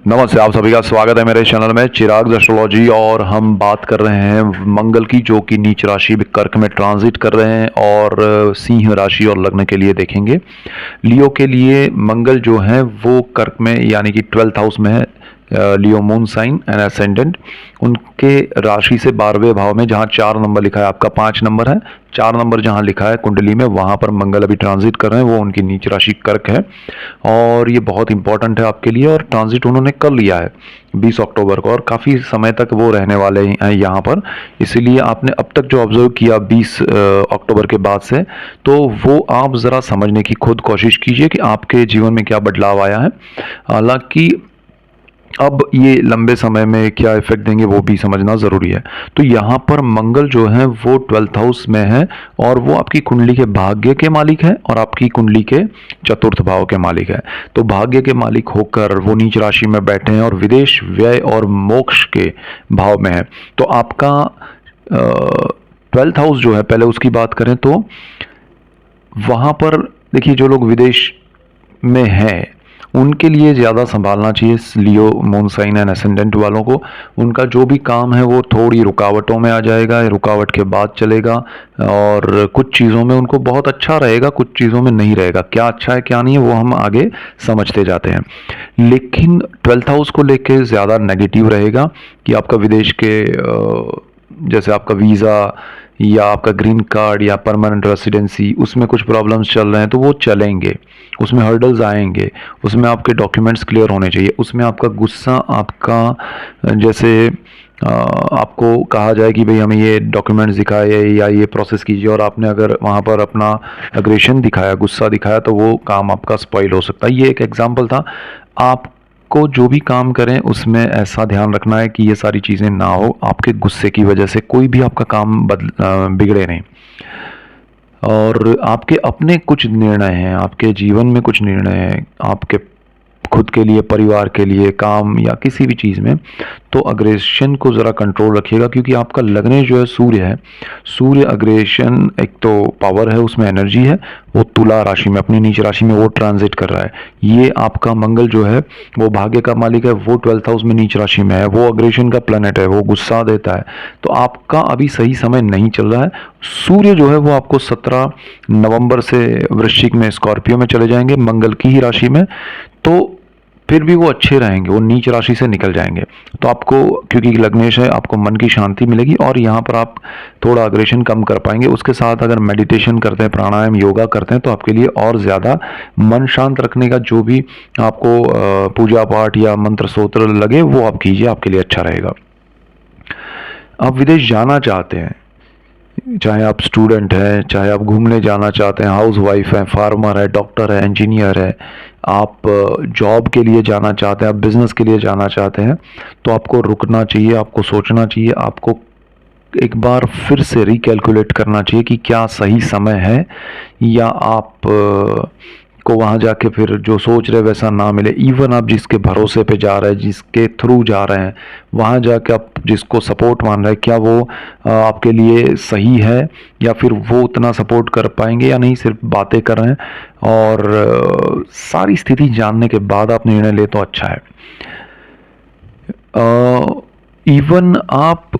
नमस्ते, आप सभी का स्वागत है मेरे चैनल में चिराग एस्ट्रोलॉजी। और हम बात कर रहे हैं मंगल की, जो कि नीच राशि कर्क में ट्रांजिट कर रहे हैं और सिंह राशि और लग्न के लिए देखेंगे। लियो के लिए मंगल जो है वो कर्क में यानी कि 12th हाउस में है। लियो मून साइन एंड असेंडेंट उनके राशि से 12वें भाव में, जहाँ 4 नंबर लिखा है, आपका 5 नंबर है, 4 नंबर जहाँ लिखा है कुंडली में, वहाँ पर मंगल अभी ट्रांजिट कर रहे हैं। वो उनकी नीच राशि कर्क है और ये बहुत इंपॉर्टेंट है आपके लिए। और ट्रांजिट उन्होंने कर लिया है 20 अक्टूबर को और काफ़ी समय तक वो रहने वाले हैं यहाँ पर। इसीलिए आपने अब तक जो ऑब्जर्व किया 20 अक्टूबर के बाद से, तो वो आप ज़रा समझने की खुद कोशिश कीजिए कि आपके जीवन में क्या बदलाव आया है। हालांकि अब ये लंबे समय में क्या इफेक्ट देंगे वो भी समझना ज़रूरी है। तो यहाँ पर मंगल जो है वो 12th हाउस में है और वो आपकी कुंडली के भाग्य के मालिक है और आपकी कुंडली के चतुर्थ भाव के मालिक है। तो भाग्य के मालिक होकर वो नीच राशि में बैठे हैं और विदेश, व्यय और मोक्ष के भाव में है। तो आपका 12th हाउस जो है, पहले उसकी बात करें तो वहाँ पर देखिए, जो लोग विदेश में हैं उनके लिए ज़्यादा संभालना चाहिए। लियो मून साइन एंड असेंडेंट वालों को, उनका जो भी काम है वो थोड़ी रुकावटों में आ जाएगा, रुकावट के बाद चलेगा। और कुछ चीज़ों में उनको बहुत अच्छा रहेगा, कुछ चीज़ों में नहीं रहेगा। क्या अच्छा है क्या नहीं है वो हम आगे समझते जाते हैं। लेकिन 12th हाउस को लेके ज़्यादा नेगेटिव रहेगा कि आपका विदेश के जैसे आपका वीज़ा या आपका ग्रीन कार्ड या परमानेंट रेसिडेंसी, उसमें कुछ प्रॉब्लम्स चल रहे हैं तो वो चलेंगे, उसमें हर्डल्स आएंगे, उसमें आपके डॉक्यूमेंट्स क्लियर होने चाहिए, उसमें आपका गुस्सा, आपका जैसे आपको कहा जाए कि भाई हमें ये डॉक्यूमेंट्स दिखाए या ये प्रोसेस कीजिए, और आपने अगर वहाँ पर अपना अग्रेशन दिखाया, गुस्सा दिखाया, तो वो काम आपका स्पॉइल हो सकता है। ये एक एग्जाम्पल था। आपको जो भी काम करें उसमें ऐसा ध्यान रखना है कि ये सारी चीज़ें ना हो, आपके गुस्से की वजह से कोई भी आपका काम बिगड़े नहीं। और आपके अपने कुछ निर्णय हैं, आपके जीवन में कुछ निर्णय हैं, आपके खुद के लिए, परिवार के लिए, काम या किसी भी चीज़ में, तो अग्रेशन को ज़रा कंट्रोल रखिएगा। क्योंकि आपका लग्न जो है सूर्य है, सूर्य अग्रेशन एक तो पावर है, उसमें एनर्जी है। वो तुला राशि में, अपनी नीच राशि में वो ट्रांजिट कर रहा है। ये आपका मंगल जो है वो भाग्य का मालिक है, वो 12th हाउस में नीच राशि में है, वो अग्रेशन का प्लैनेट है, वो गुस्सा देता है। तो आपका अभी सही समय नहीं चल रहा है। सूर्य जो है वो आपको 17 नवंबर से वृश्चिक में, स्कॉर्पियो में चले जाएंगे, मंगल की ही राशि में। तो फिर भी वो अच्छे रहेंगे, वो नीच राशि से निकल जाएंगे। तो आपको, क्योंकि लग्नेश है, आपको मन की शांति मिलेगी और यहाँ पर आप थोड़ा अग्रेशन कम कर पाएंगे। उसके साथ अगर मेडिटेशन करते हैं, प्राणायाम, योगा करते हैं, तो आपके लिए और ज़्यादा मन शांत रखने का जो भी आपको पूजा पाठ या मंत्र सूत्र लगे वो आप कीजिए, आपके लिए अच्छा रहेगा। आप विदेश जाना चाहते हैं, चाहे आप स्टूडेंट हैं, चाहे आप घूमने जाना चाहते हैं, हाउस वाइफ है, फार्मर है, डॉक्टर है, इंजीनियर है, आप जॉब के लिए जाना चाहते हैं, आप बिजनेस के लिए जाना चाहते हैं, तो आपको रुकना चाहिए, आपको सोचना चाहिए, आपको एक बार फिर से रिकैलकुलेट करना चाहिए कि क्या सही समय है, या आप को वहाँ जाके फिर जो सोच रहे वैसा ना मिले। इवन आप जिसके भरोसे पे जा रहे हैं, जिसके थ्रू जा रहे हैं, वहाँ जाके आप जिसको सपोर्ट मान रहे हैं, क्या वो आपके लिए सही है, या फिर वो उतना सपोर्ट कर पाएंगे या नहीं, सिर्फ बातें कर रहे हैं। और सारी स्थिति जानने के बाद आप निर्णय ले तो अच्छा है। इवन आप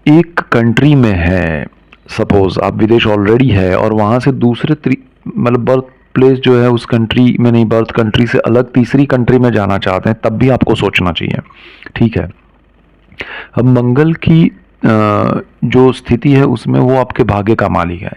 एक कंट्री में है, सपोज आप विदेश ऑलरेडी है और वहाँ से दूसरे मतलब बर्थ प्लेस जो है उस कंट्री में नहीं, बर्थ कंट्री से अलग तीसरी कंट्री में जाना चाहते हैं, तब भी आपको सोचना चाहिए। ठीक है। अब मंगल की जो स्थिति है उसमें वो आपके भाग्य का मालिक है।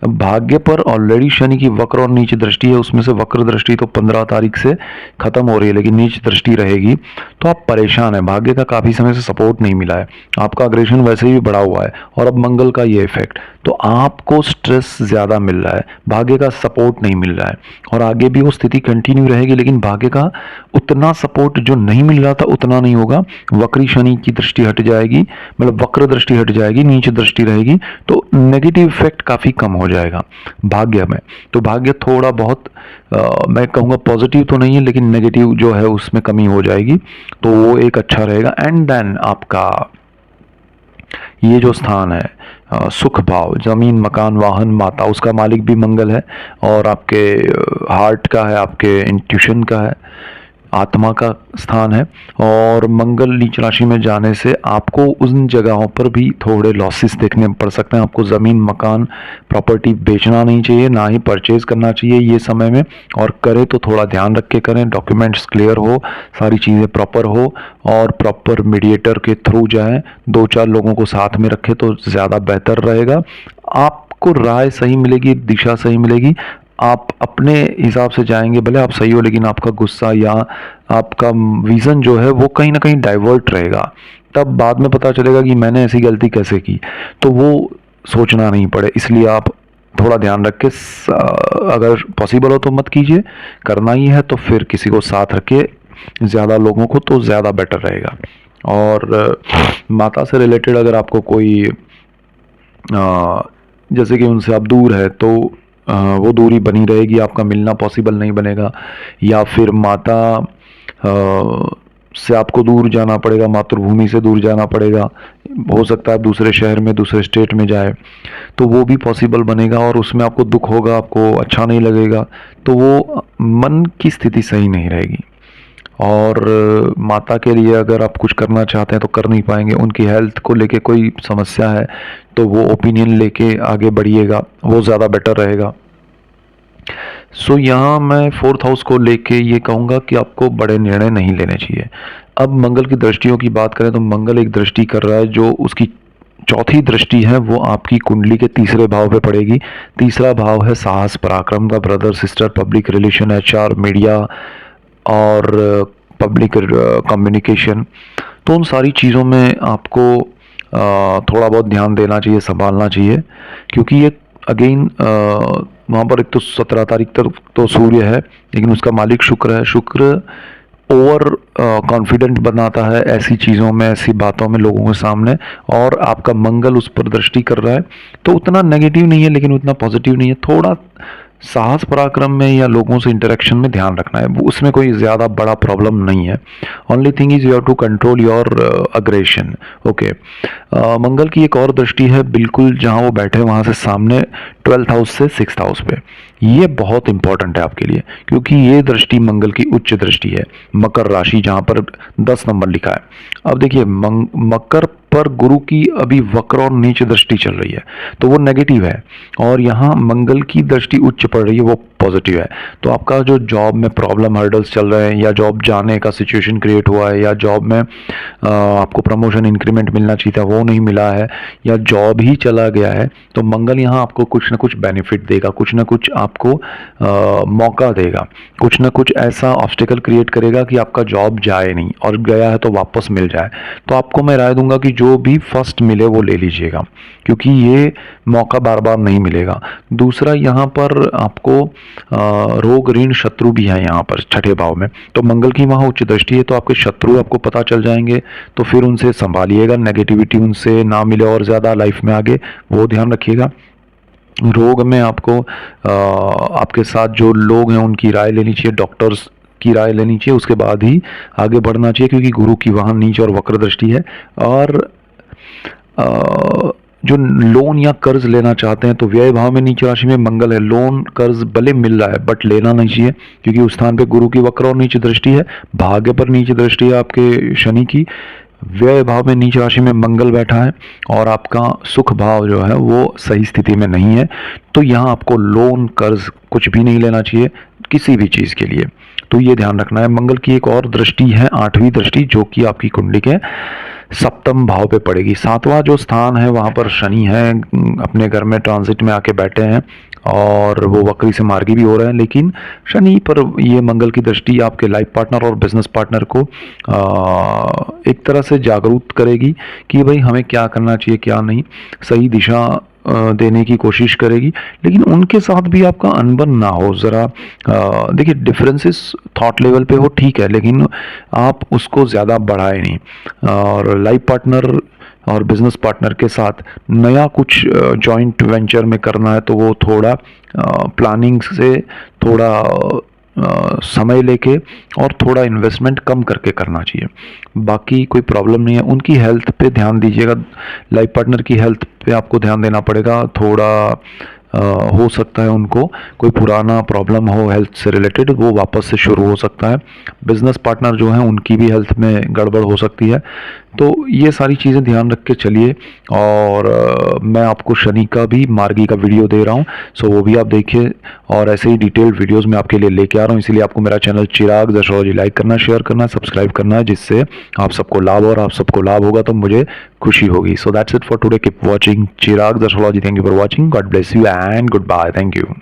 अब भाग्य पर ऑलरेडी शनि की वक्र और नीच दृष्टि है, उसमें से वक्र दृष्टि तो 15 तारीख से खत्म हो रही है, लेकिन नीच दृष्टि रहेगी। तो आप परेशान हैं, भाग्य का काफ़ी समय से सपोर्ट नहीं मिला है, आपका अग्रेशन वैसे ही बढ़ा हुआ है, और अब मंगल का ये इफेक्ट, तो आपको स्ट्रेस ज़्यादा मिल रहा है, भाग्य का सपोर्ट नहीं मिल रहा है। और आगे भी वो स्थिति कंटिन्यू रहेगी, लेकिन भाग्य का उतना सपोर्ट जो नहीं मिल रहा था उतना नहीं होगा। वक्री शनि की दृष्टि हट जाएगी, मतलब वक्र दृष्टि हट जाएगी, नीच दृष्टि रहेगी, तो नेगेटिव इफेक्ट काफ़ी कम हो जाएगा भाग्य में। तो भाग्य थोड़ा बहुत मैं कहूँगा पॉजिटिव तो नहीं है, लेकिन नेगेटिव जो है उसमें कमी हो जाएगी, तो वो एक अच्छा रहेगा। एंड देन आपका ये जो स्थान है सुख भाव, जमीन, मकान, वाहन, माता, उसका मालिक भी मंगल है, और आपके हार्ट का है, आपके इंट्यूशन का है। आत्मा का स्थान है, और मंगल नीच राशि में जाने से आपको उन जगहों पर भी थोड़े लॉसेस देखने पड़ सकते हैं। आपको ज़मीन, मकान, प्रॉपर्टी बेचना नहीं चाहिए, ना ही परचेज करना चाहिए ये समय में, और करें तो थोड़ा ध्यान रख के करें, डॉक्यूमेंट्स क्लियर हो, सारी चीज़ें प्रॉपर हो, और प्रॉपर मीडिएटर के थ्रू जाएं, 2-4 लोगों को साथ में रखें तो ज़्यादा बेहतर रहेगा। आपको राय सही मिलेगी, दिशा सही मिलेगी। आप अपने हिसाब से जाएंगे, भले आप सही हो, लेकिन आपका गुस्सा या आपका विज़न जो है वो कहीं ना कहीं डाइवर्ट रहेगा। तब बाद में पता चलेगा कि मैंने ऐसी गलती कैसे की, तो वो सोचना नहीं पड़े। इसलिए आप थोड़ा ध्यान रख के अगर पॉसिबल हो तो मत कीजिए, करना ही है तो फिर किसी को साथ रखे, ज़्यादा लोगों को, तो ज़्यादा बेटर रहेगा। और माता से रिलेटेड अगर आपको कोई जैसे कि उनसे आप दूर है तो वो दूरी बनी रहेगी, आपका मिलना पॉसिबल नहीं बनेगा, या फिर माता से आपको दूर जाना पड़ेगा, मातृभूमि से दूर जाना पड़ेगा। हो सकता है आप दूसरे शहर में, दूसरे स्टेट में जाए, तो वो भी पॉसिबल बनेगा, और उसमें आपको दुख होगा, आपको अच्छा नहीं लगेगा, तो वो मन की स्थिति सही नहीं रहेगी। और माता के लिए अगर आप कुछ करना चाहते हैं तो कर नहीं पाएंगे। उनकी हेल्थ को लेके कोई समस्या है तो वो ओपिनियन लेके आगे बढ़िएगा, वो ज़्यादा बेटर रहेगा। सो यहाँ मैं 4th हाउस को लेके ये कहूँगा कि आपको बड़े निर्णय नहीं लेने चाहिए। अब मंगल की दृष्टियों की बात करें तो मंगल एक दृष्टि कर रहा है, जो उसकी चौथी दृष्टि है वो आपकी कुंडली के तीसरे भाव पे पड़ेगी। तीसरा भाव है साहस, पराक्रम का, brother sister, public relation, HR, media और पब्लिक कम्युनिकेशन। तो उन सारी चीज़ों में आपको थोड़ा बहुत ध्यान देना चाहिए, संभालना चाहिए, क्योंकि ये अगेन वहाँ पर एक तो 17 तारीख तक तो सूर्य है, लेकिन उसका मालिक शुक्र है। शुक्र ओवर कॉन्फिडेंट बनाता है ऐसी चीज़ों में, ऐसी बातों में, लोगों के सामने, और आपका मंगल उस पर दृष्टि कर रहा है, तो उतना नेगेटिव नहीं है लेकिन उतना पॉजिटिव नहीं है। थोड़ा साहस पराक्रम में या लोगों से इंटरेक्शन में ध्यान रखना है, उसमें कोई ज़्यादा बड़ा प्रॉब्लम नहीं है। Only thing is you have to control your aggression. Okay, Mangal की एक और दृष्टि है बिल्कुल जहाँ वो बैठे वहाँ से सामने 12th हाउस से 6th हाउस पे। ये बहुत इंपॉर्टेंट है आपके लिए, क्योंकि ये दृष्टि मंगल की उच्च दृष्टि है, मकर राशि जहाँ पर 10 नंबर लिखा है। अब देखिए मकर पर गुरु की अभी वक्र और नीच दृष्टि चल रही है, तो वो नेगेटिव है, और यहाँ मंगल की दृष्टि उच्च पड़ रही है, वो पॉजिटिव है। तो आपका जो जॉब में प्रॉब्लम, हर्डल्स चल रहे हैं, या जॉब जाने का सिचुएशन क्रिएट हुआ है, या जॉब में आपको प्रमोशन, इंक्रीमेंट मिलना चाहिए था वो नहीं मिला है, या जॉब ही चला गया है, तो मंगल यहाँ आपको कुछ ना कुछ बेनिफिट देगा, कुछ ना कुछ आपको मौका देगा, कुछ ना कुछ ऐसा ऑब्स्टिकल क्रिएट करेगा कि आपका जॉब जाए नहीं, और गया है तो वापस मिल जाए। तो आपको मैं राय दूंगा कि जो भी फर्स्ट मिले वो ले लीजिएगा, क्योंकि ये मौका बार बार नहीं मिलेगा। दूसरा, यहाँ पर आपको रोग, ऋण, शत्रु भी है यहाँ पर 6ठे भाव में, तो मंगल की वहाँ उच्च दृष्टि है, तो आपके शत्रु आपको पता चल जाएंगे, तो फिर उनसे संभालिएगा, नेगेटिविटी उनसे ना मिले और ज़्यादा लाइफ में आगे, वो ध्यान रखिएगा। रोग में आपको आपके साथ जो लोग हैं उनकी राय लेनी चाहिए, डॉक्टर्स की राय लेनी चाहिए, उसके बाद ही आगे बढ़ना चाहिए, क्योंकि गुरु की वहाँ नीच और वक्र दृष्टि है। और जो लोन या कर्ज लेना चाहते हैं तो व्यय भाव में नीच राशि में मंगल है, लोन कर्ज भले मिल रहा है बट लेना नहीं चाहिए, क्योंकि उस स्थान पे गुरु की वक्र और नीच दृष्टि है। भाग्य पर नीच दृष्टि है आपके शनि की। व्यय भाव में नीच राशि में मंगल बैठा है, और आपका सुख भाव जो है वो सही स्थिति में नहीं है, तो यहाँ आपको लोन, कर्ज कुछ भी नहीं लेना चाहिए किसी भी चीज़ के लिए, तो ये ध्यान रखना है। मंगल की एक और दृष्टि है, 8वीं दृष्टि, जो कि आपकी कुंडली के सप्तम भाव पे पड़ेगी। 7वां जो स्थान है वहाँ पर शनि है, अपने घर में ट्रांजिट में आके बैठे हैं, और वो वक्री से मार्गी भी हो रहे हैं, लेकिन शनि पर ये मंगल की दृष्टि आपके लाइफ पार्टनर और बिजनेस पार्टनर को एक तरह से जागरूक करेगी कि भाई हमें क्या करना चाहिए, क्या नहीं, सही दिशा देने की कोशिश करेगी, लेकिन उनके साथ भी आपका अनबन ना हो। ज़रा देखिए, डिफरेंसेस थॉट लेवल पे हो ठीक है, लेकिन आप उसको ज़्यादा बढ़ाए नहीं। और लाइफ पार्टनर और बिजनेस पार्टनर के साथ नया कुछ जॉइंट वेंचर में करना है तो वो थोड़ा प्लानिंग से, थोड़ा समय लेके, और थोड़ा इन्वेस्टमेंट कम करके करना चाहिए। बाकी कोई प्रॉब्लम नहीं है। उनकी हेल्थ पे ध्यान दीजिएगा, लाइफ पार्टनर की हेल्थ पे आपको ध्यान देना पड़ेगा, थोड़ा हो सकता है उनको कोई पुराना प्रॉब्लम हो हेल्थ से रिलेटेड, वो वापस से शुरू हो सकता है। बिजनेस पार्टनर जो हैं उनकी भी हेल्थ में गड़बड़ हो सकती है। तो ये सारी चीज़ें ध्यान रख के चलिए। और मैं आपको शनि का भी मार्गी का वीडियो दे रहा हूँ, सो वो भी आप देखिए। और ऐसे ही डिटेल्ड वीडियोस मैं आपके लिए लेके आ रहा हूँ, इसीलिए आपको मेरा चैनल चिराग एस्ट्रोलॉजी लाइक करना, शेयर करना, सब्सक्राइब करना है, जिससे आप सबको लाभ, और आप सबको लाभ होगा तो मुझे खुशी होगी। So that's it for today, keep watching Chirag astrology. Thank you for watching, God bless you and goodbye, thank you.